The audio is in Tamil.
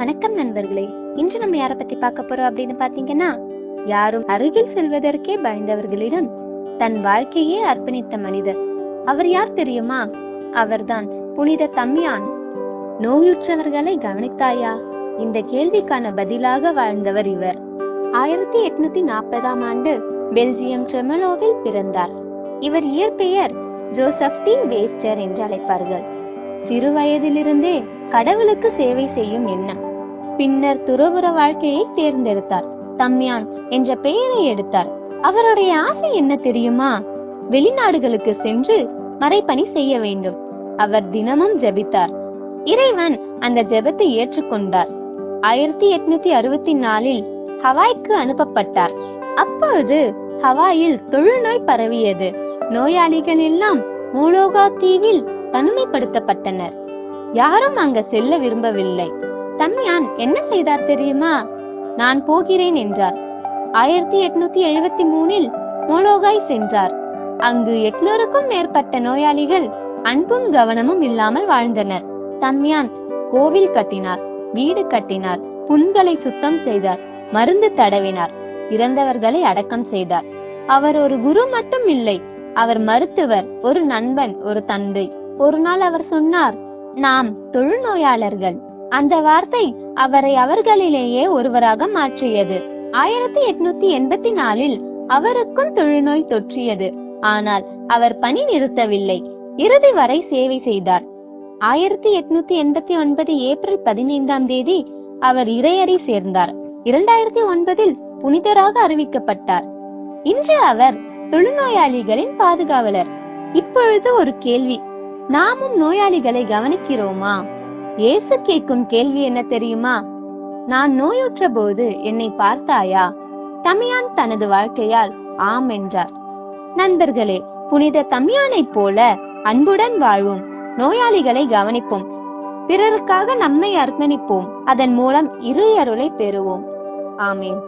வணக்கம் நண்பர்களே. இன்று நம்ம யாரை பத்தி பார்க்க போறோம் அப்படின்னு பாத்தீங்கன்னா, யாரும் அருகில் செல்வதற்கே பயந்தவர்களிடம் தன் வாழ்க்கையே அர்ப்பணித்த மனிதர். அவர் யார் தெரியுமா? அவர்தான் புனித தம்யான். நோயுற்றவர்களை கவனித்தாயா? இந்த கேள்விக்கான பதிலாக வாழ்ந்தவர் இவர். 1840ஆம் ஆண்டு பெல்ஜியம் ட்ரெமலோவில் பிறந்தார். இவர் இயற்பெயர் ஜோசப் தி வேஸ்டர் என்று அழைப்பார்கள். சிறு வயதிலிருந்தே கடவுளுக்கு சேவை செய்யும் எண்ணம். பின்னர் துறவுற வாழ்க்கையை தேர்ந்தெடுத்தார். தம்யான் என்ற பெயரை எடுத்தார். அவருடைய ஆசை என்ன தெரியுமா? வெளிநாடுகளுக்கு சென்று மறைப்பணி செய்ய வேண்டும். அவர் தினமும் ஜெபித்தார். இறைவன் அந்த ஜெபத்தை ஏற்றுக்கொண்டார். 1864இல் ஹவாய்க்கு அனுப்பப்பட்டார். அப்பொழுது ஹவாயில் தொழுநோய் பரவியது. நோயாளிகள் எல்லாம் மோலோகா தீவில் தனிமைப்படுத்தப்பட்டனர். யாரும் அங்க செல்ல விரும்பவில்லை. தம்யான் என்ன செய்தார் தெரியுமா? நான் போகிறேன் என்றார். 1873இல் மோலோகாய் சென்றார். அங்கு 800க்கும் மேற்பட்ட நோயாளிகள் அன்பும் கவனமும் இல்லாமல் வாழ்ந்தனர். தம்யான் கோவில் கட்டினார், வீடு கட்டினார், புண்களை சுத்தம் செய்தார், மருந்து தடவினார், இறந்தவர்களை அடக்கம் செய்தார். அவர் ஒரு குரு மட்டும் இல்லை, அவர் மருத்துவர், ஒரு நண்பன், ஒரு தந்தை. ஒரு நாள் அவர் சொன்னார், நாம் தொழுநோயாளர்கள். அந்த வார்த்தை அவரை அவர்களிலேயே ஒருவராக மாற்றியது. 1884இல் அவருக்கும் தொழுநோய் தொற்றியது. ஆனால் அவர் பணி நிறுத்தவில்லை. இறுதி வரை சேவை செய்தார். 1889 ஏப்ரல் 15ஆம் தேதி அவர் இறையறி சேர்ந்தார். 2009இல் புனிதராக அறிவிக்கப்பட்டார். இன்று அவர் தொழுநோயாளிகளின் பாதுகாவலர். இப்பொழுது ஒரு கேள்வி, நாமும் நோயாளிகளை கவனிக்கிறோமா? இயேசு கேட்கும் கேள்வி என்ன தெரியுமா? நான் நோயுற்ற போது என்னை பார்த்தாயா? தம்யான் தனது வாழ்க்கையால் ஆம் என்றார். நண்பர்களே, புனித தம்யானை போல அன்புடன் வாழ்வோம், நோயாளிகளை கவனிப்போம், பிறருக்காக நம்மை அர்ப்பணிப்போம். அதன் மூலம் இறை அருளை பெறுவோம். ஆமேன்.